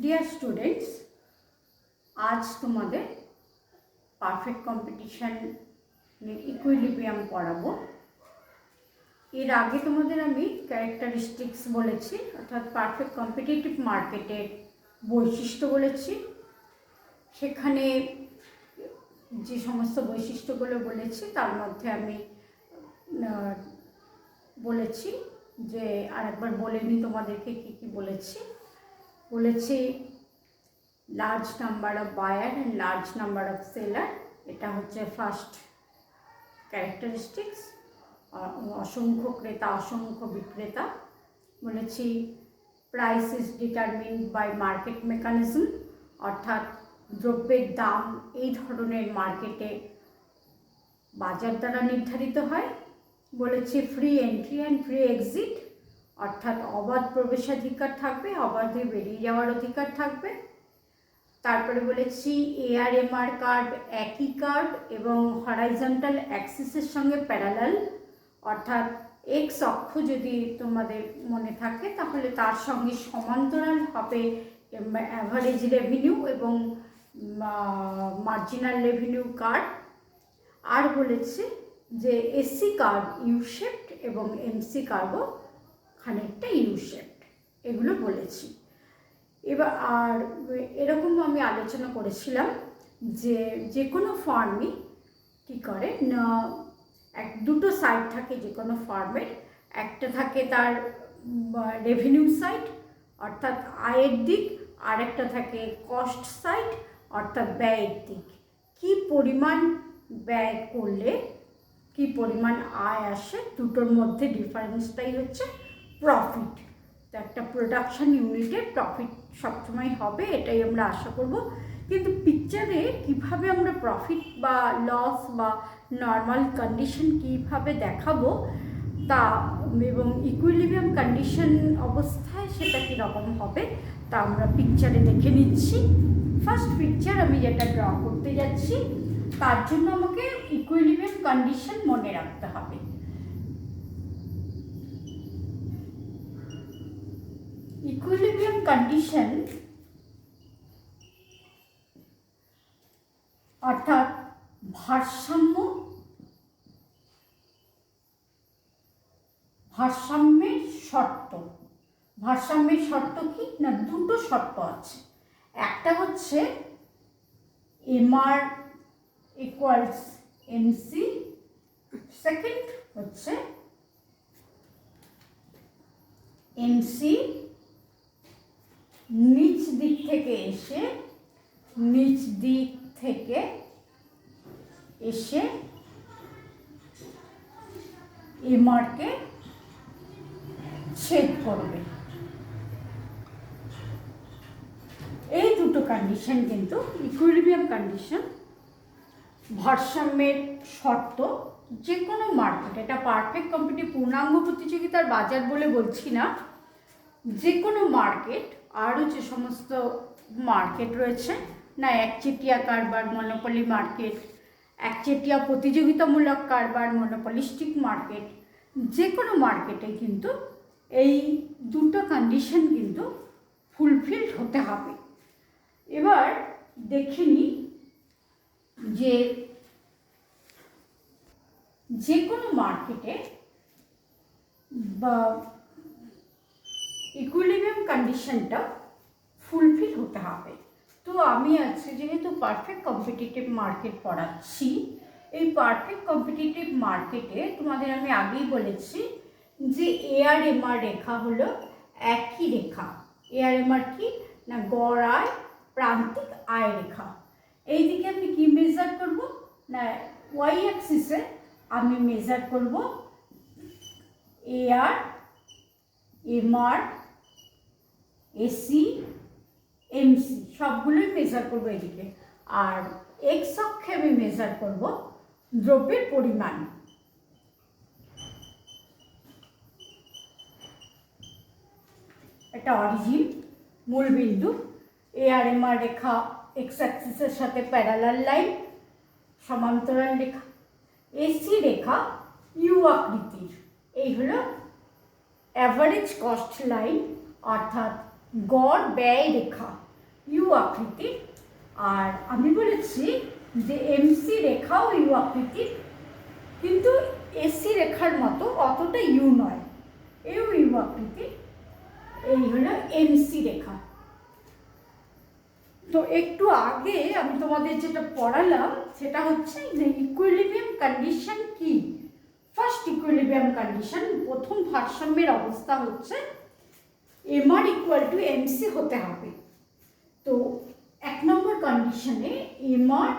Dear students, আজ তোমাদের perfect competition equilibrium পড়াবো। এর আগে তোমাদের আমি ক্যারেক্টারিস্টিক্স বলেছি, অর্থাৎ পারফেক্ট কম্পিটিটিভ মার্কেটের বৈশিষ্ট্য বলেছি। সেখানে যে সমস্ত বৈশিষ্ট্যগুলো বলেছি তার মধ্যে আমি বলেছি যে আরেকবার বলে নিই তোমাদেরকে কী কী বলেছি। Large number of buyer and large number of seller, এটা হচ্ছে ফার্স্ট ক্যারেক্টারিস্টিক্স। অসংখ্য ক্রেতা অসংখ্য বিক্রেতা বলেছি। Price is determined by market mechanism, অর্থাৎ দ্রব্যের দাম এই ধরনের মার্কেটে বাজার দ্বারা নির্ধারিত হয়। বলেছি free entry and free exit, অর্থাৎ অবাধ প্রবেশাধিকার থাকবে, অবাধে বেরিয়ে যাওয়ার অধিকার থাকবে। তারপরে বলেছি AR/MR কার্ভ একই কার্ভ এবং হরাইজন্টাল অ্যাক্সিসের সঙ্গে প্যারালাল, অর্থাৎ এক্স অক্ষ যদি তোমাদের মনে থাকে তাহলে তার সঙ্গে সমান্তরাল হবে অ্যাভারেজ রেভিনিউ এবং মার্জিনাল রেভিনিউ কার্ভ। আর বলেছি যে SC কার্ভ ইউ শেপড এবং MC কার্ভও খানিকটা ইউ শেপড, এগুলো বলেছি। এবার আর এরকম আমি আলোচনা করেছিলাম যে যে কোনো ফার্মই কী করে না, দুটো সাইড থাকে যে কোনো ফার্মের। একটা থাকে তার রেভিনিউ সাইড অর্থাৎ আয়ের দিক, আর একটা থাকে কস্ট সাইড অর্থাৎ ব্যয়ের দিক। কী পরিমাণ ব্যয় করলে কী পরিমাণ আয় আসে, দুটোর মধ্যে ডিফারেন্সটাই হচ্ছে প্রফিট। তো একটা প্রোডাকশন ইউনিটের প্রফিট সবসময় হবে, এটাই আমরা আশা করব। কিন্তু পিকচারে কিভাবে আমরা প্রফিট বা লস বা নর্মাল কন্ডিশন কীভাবে দেখাবো তা, এবং ইকুইলিব্রিয়াম কন্ডিশন অবস্থায় সেটা কীরকম হবে তা আমরা পিকচারে দেখে নিচ্ছি। ফার্স্ট পিকচার আমি যেটা ড্র করতে যাচ্ছি তার জন্য আমাকে ইকুইলিব্রিয়াম কন্ডিশন মনে রাখতে হবে। ইকুইলিব্রিয়াম কন্ডিশন অর্থাৎ ভারসাম্যের শর্ত। ভারসাম্যের শর্ত কি না, দুটো শর্ত আছে। একটা হচ্ছে MR ইকুয়ালস MC, সেকেন্ড হচ্ছে MC নিচ দিক থেকে এসে MRকে ছেদ করবে। এই দুটো কন্ডিশন কিন্তু ইকুইলিব্রিয়াম কন্ডিশন, ভারসাম্যের শর্ত যে কোনো মার্কেট। এটা পারফেক্ট কম্পিটিটিভ পূর্ণাঙ্গ প্রতিযোগিতার বাজার বলে বলছি না, যে কোনো মার্কেট। আরও যে সমস্ত মার্কেট রয়েছে না, একচেটিয়া কারবার মনোপলি মার্কেট, একচেটিয়া প্রতিযোগিতামূলক কারবার মনোপলিস্টিক মার্কেট, যে কোনো মার্কেটে কিন্তু এই দুটো কন্ডিশন কিন্তু ফুলফিলড হতে হবে। এবার দেখে নিই যে কোনো মার্কেটে বা ইকুইলিব্রিয়াম কন্ডিশনটা ফুলফিল হতে হবে। তো আমি আজকে যেহেতু পারফেক্ট কম্পিটিটিভ মার্কেট পড়াচ্ছি, এই পারফেক্ট কম্পিটিটিভ মার্কেটে তোমাদের আমি আগেই বলেছি যে AR/MR রেখা হলো একই রেখা। AR/MR কি না, গড় আয় প্রান্তিক আয় রেখা। এই দিকে আমি কি মেজার করব না, ওয়াই অ্যাক্সিসে আমি মেজার করব AR/MR AC MC সবগুলোই মেজার করবো এদিকে। আর এক্স অক্ষে আমি মেজার করব দ্রব্যের পরিমাণ। এটা অরিজিন, মূল বিন্দু। AR/MR রেখা এক্স অ্যাক্সিসের সাথে প্যারালাল লাইন, সমান্তরাল রেখা। AC রেখা ইউ আকৃতির, এই হলো অ্যাভারেজ কস্ট লাইন অর্থাৎ গড় ব্যয় রেখা। ইউ আকৃতির, আর আমি বলেছি যে এমসি রেখাও ইউ আকৃতির, কিন্তু এসি রেখার মতো অতটা ইউ নয়, এও ইউ আকৃতির। এই হলো এমসি রেখা। তো একটু আগে আমি তোমাদের যেটা পড়ালাম সেটা হচ্ছে যে ইকুইলিব্রিয়াম কন্ডিশন কি। ফার্স্ট ইকুইলিব্রিয়াম কন্ডিশন, প্রথম ভারসাম্যের অবস্থা হচ্ছে এমআর ইকুয়াল টু এমসি হতে হবে। তো 1 নম্বর কন্ডিশনে এমআর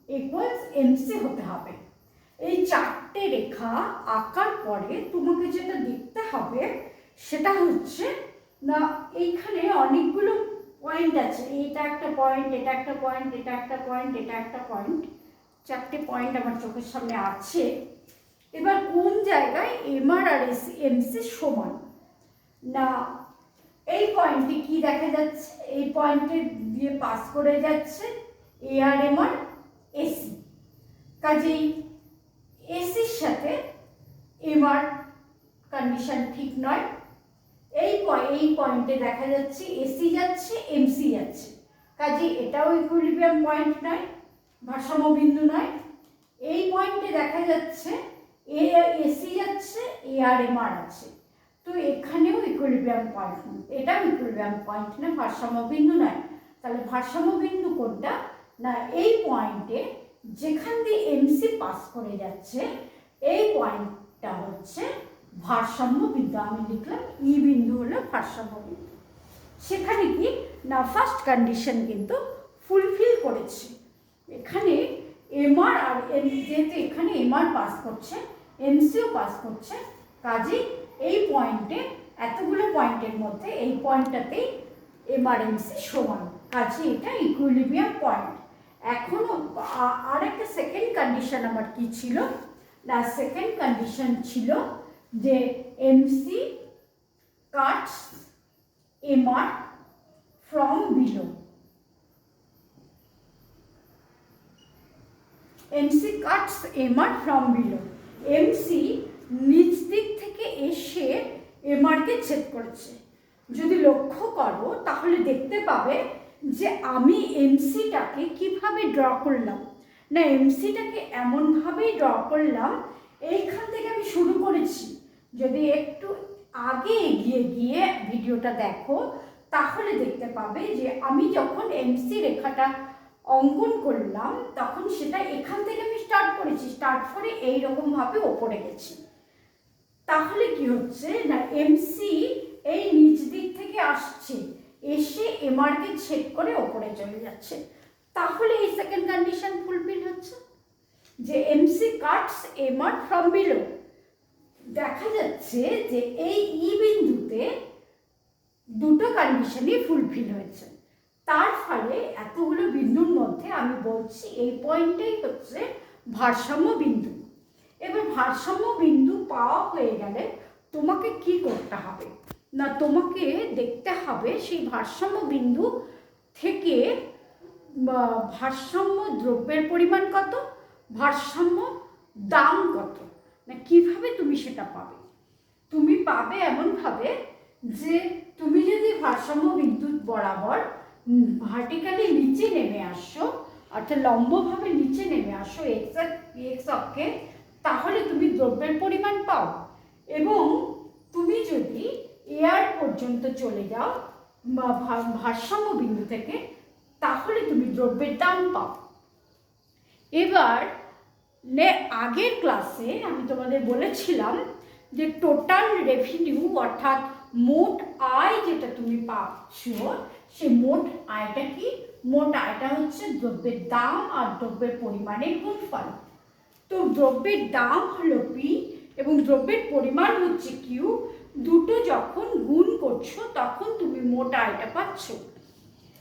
ইকুয়ালস এমসি হতে হবে। এই 4টে রেখা আঁকার পরে তোমাকে যেটা দেখতে হবে সেটা হচ্ছে না, এইখানে অনেকগুলো পয়েন্ট আছে, এটা একটা পয়েন্ট, এটা একটা পয়েন্ট, এটা একটা পয়েন্ট, এটা একটা পয়েন্ট, 4টে পয়েন্ট আমার চোখের সামনে আছে। এবার কোন জায়গায় এমআর আর এমসি সমান না, এই পয়েন্টে কি দেখা যাচ্ছে, এই পয়েন্টে দিয়ে পাস করে যাচ্ছে এ আর এমআর এসি, কাজেই এসির সাথে এমআর কন্ডিশন ঠিক নয়। এই পয়েন্টে দেখা যাচ্ছে এসি যাচ্ছে এমসি যাচ্ছে, কাজেই এটাও ইকুইলিব্রিয়াম পয়েন্ট নয়, ভারসাম্য বিন্দু নয়। এই পয়েন্টে দেখা যাচ্ছে এসি যাচ্ছে এ আর এমআর আছে, তো এখানেও ইকুইলিব্রিয়াম পয়েন্ট, এটাও ইকুইলিব্রিয়াম পয়েন্ট না, ভারসাম্য বিন্দু নয়। তাহলে ভারসাম্য বিন্দু কোনটা না, এই পয়েন্টে যেখান দিয়ে এমসি পাস করে যাচ্ছে এই পয়েন্টটা হচ্ছে ভারসাম্য বিন্দু। আমি লিখলাম ই বিন্দু হলো ভারসাম্য বিন্দু। সেখানে কি না, ফার্স্ট কন্ডিশন কিন্তু ফুলফিল করেছে। এখানে এমআর আর যেহেতু এখানে এমআর পাস করছে এমসিও পাস করছে, কাজেই এই পয়েন্টে এতগুলো পয়েন্টের মধ্যে এই পয়েন্টটাতেই এমআর এমসি সমান, কাজে এটা ইকুইলিব্রিয়াম পয়েন্ট। এখনো আর একটা সেকেন্ড কন্ডিশন আমার কি ছিল না, সেকেন্ড কন্ডিশন ছিল যে MC Katz MR from below. MC Katz MR from below, MC নিচ দিক থেকে এসে এমআরকে ছেদ করেছে। যদি লক্ষ্য করো তাহলে দেখতে পাবে যে আমি এমসিটাকে কিভাবে ড্র করলাম না, এমসিটাকে এমনভাবেই ড্র করলাম, এইখান থেকে আমি শুরু করেছি। যদি একটু আগে এগিয়ে গিয়ে ভিডিওটা দেখো তাহলে দেখতে পাবে যে আমি যখন এমসি রেখাটা অঙ্কন করলাম তখন সেটা এখান থেকে আমি স্টার্ট করেছি, স্টার্ট করে এইরকমভাবে ওপরে গেছি। তাহলে কি হচ্ছে না, এমসি এই নিচ দিক থেকে আসছে, এসে এমআরকে ছেদ করে ওপরে চলে যাচ্ছে। তাহলে এই সেকেন্ড কন্ডিশন ফুলফিল হচ্ছে যে MC Katz MR from below. দেখা যাচ্ছে যে এই ই বিন্দুতে দুটো কন্ডিশনই ফুলফিল হয়েছে। তার ফলে এতগুলো বিন্দুর মধ্যে আমি বলছি এই পয়েন্টটাই হচ্ছে ভারসাম্য বিন্দু। এবার ভারসাম্য বিন্দু পাওয়া হয়ে গেলে তোমাকে কি করতে হবে না, তোমাকে দেখতে হবে সেই ভারসাম্য বিন্দু থেকে ভারসাম্য দ্রব্যের পরিমাণ কত, ভারসাম্য দাম কত, না কিভাবে তুমি সেটা পাবে। তুমি পাবে এমনভাবে যে তুমি যদি ভারসাম্য বিন্দু বরাবর ভার্টিক্যালি নিচে নেমে আসো, অর্থাৎ লম্বভাবে নিচে নেমে আসো এক্স অক্ষে, তাহলে তুমি দ্রব্যের পরিমাণ পাও। এবং তুমি যদি এআর পর্যন্ত চলে যাও ভারসাম্য বিন্দু থেকে, তাহলে তুমি দ্রব্যের দাম পাও। এবার আগের ক্লাসে আমি তোমাদের বলেছিলাম যে টোটাল রেভিনিউ অর্থাৎ মোট আয় যেটা তুমি পাচ্ছ, সে মোট আয়টা কি, মোট আয়টা হচ্ছে দ্রব্যের দাম আর দ্রব্যের পরিমাণের গুণফল। তো দ্রব্যের দাম হলো পি এবং দ্রব্যের পরিমাণ হচ্ছে কিউ, দুটো যখন গুণ করছো তখন তুমি মোট আয়টা পাচ্ছ।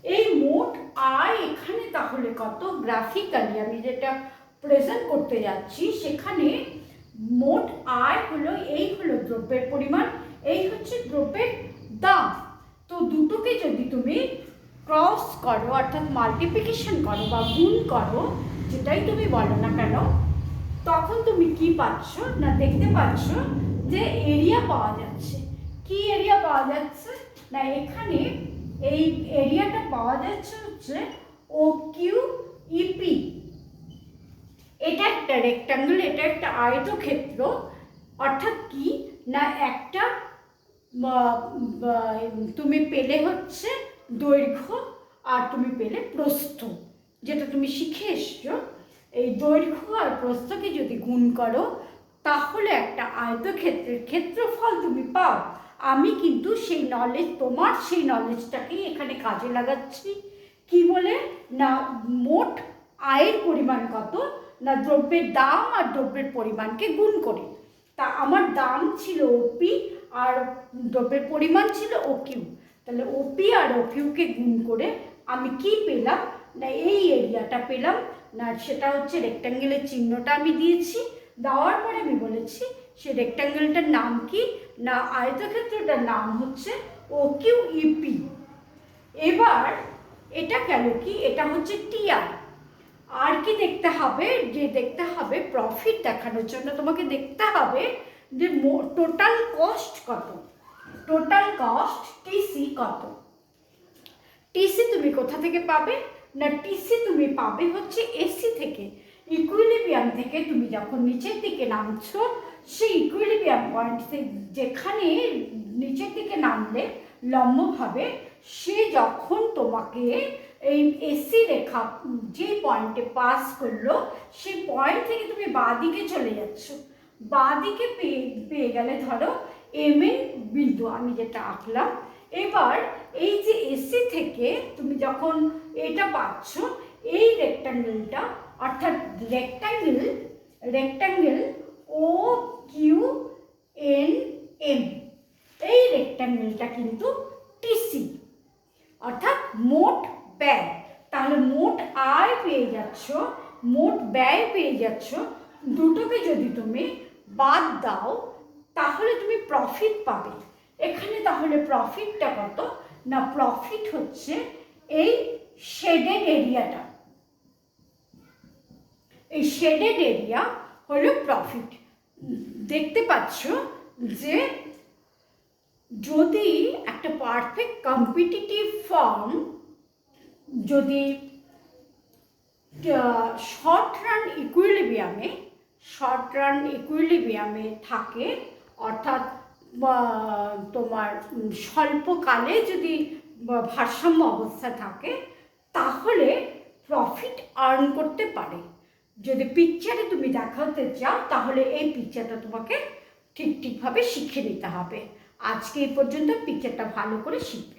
এই মোট আয় এখানে তাহলে কত, গ্রাফিক্যালি আমি যেটা প্রেজেন্ট করতে যাচ্ছি সেখানে মোট আয় হলো, এই হলো দ্রব্যের পরিমাণ, এই হচ্ছে দ্রব্যের দাম। তো দুটোকে যদি তুমি ক্রস করো অর্থাৎ মাল্টিপ্লিকেশন করো বা গুণ করো, যেটাই তুমি বলো না কেন, তখন তুমি কি পাচ্ছ না, দেখতে পাচ্ছ যে এরিয়া পাওয়া যাচ্ছে। কি এরিয়া পাওয়া যাচ্ছে না, এখানে এই এরিয়াটা পাওয়া যাচ্ছে হচ্ছে ও কিউ ইপি। এটা একটা রেক্ট্যাঙ্গেল, এটা একটা আয়তক্ষেত্র। অর্থাৎ কি না, একটা তুমি পেলে হচ্ছে দৈর্ঘ্য আর তুমি পেলে প্রস্থ, যেটা তুমি শিখে এসছো। এই দৈর্ঘ্য আর প্রস্থকে যদি গুণ করো তাহলে একটা আয়তক্ষেত্রের ক্ষেত্রফল তুমি পাও। আমি কিন্তু সেই নলেজ, তোমার সেই নলেজটাকেই এখানে কাজে লাগাচ্ছি। কি বলে না, মোট আয়ের পরিমাণ কত না, দ্রব্যের দাম আর দ্রব্যের পরিমাণকে গুণ করে। তা আমার দাম ছিল ওপি আর দ্রব্যের পরিমাণ ছিল ও কিউ। তাহলে ওপি আর ও কিউকে গুণ করে আমি কি পেলাম না, এই এরিয়াটা পেলাম না। সেটা হচ্ছে রেক্ট্যাঙ্গেলের চিহ্নটা আমি দিয়েছি, দেওয়ার পরে আমি বলেছি সে রেক্ট্যাঙ্গেলটার নাম কি না, আয়তক্ষেত্রটার নাম হচ্ছে ও কিউ ইপি। এবার এটা গেল কি, এটা হচ্ছে টিআর। আর কি দেখতে হবে, যে দেখতে হবে প্রফিট দেখানোর জন্য তোমাকে দেখতে হবে যে টোটাল কস্ট কত, টোটাল কস্ট টিসি কত। টিসি তুমি কোথা থেকে পাবে না, টিসি তুমি পাবে হচ্ছে এসি থেকে। ইকুইলিব্রিয়াম থেকে তুমি যখন নিচের দিকে নামছো, সেই ইকুইলিব্রিয়াম পয়েন্ট যেখানে নিচের দিকে নামলে লম্বভাবে, সে যখন তোমাকে এই এসি রেখা যে পয়েন্টে পাস করলো, সেই পয়েন্ট থেকে তুমি বাঁ দিকে চলে যাচ্ছ। বাঁ দিকে পেয়ে গেলে ধরো এম এন বিন্দু, আমি যেটা আঁকলাম। এবার এই যে এসি থেকে তুমি যখন এটা পাচ্ছ, এই রেক্ট্যাঙ্গেলটা অর্থাৎ rectangle O Q N M, এই রেক্ট্যাঙ্গেলটা কিন্তু টিসি অর্থাৎ মোট ব্যয়। তাহলে মোট আয় পেয়ে যাচ্ছ, মোট ব্যয় পেয়ে যাচ্ছ, দুটোকে যদি তুমি বাদ দাও তাহলে তুমি প্রফিট পাবে। এখানে তাহলে প্রফিটটা কত না, প্রফিট হচ্ছে এই শেডেড এরিয়াটা, এই শেডেড এরিয়া হলো প্রফিট। দেখতে পাচ্ছ যে যদি একটা পারফেক্ট কম্পিটিটিভ ফার্ম যদি শর্ট রান ইকুইলিব্রিয়ামে থাকে, অর্থাৎ তোমার স্বল্পকালে যদি ভারসাম্য অবস্থা থাকে, তাহলে প্রফিট আর্ন করতে পারে। যদি পিকচারে তুমি দেখাতে চাও তাহলে এই পিকচারটা তোমাকে ঠিকভাবে শিখে নিতে হবে। আজকে এই পর্যন্ত, পিকচারটা ভালো করে শিখবে।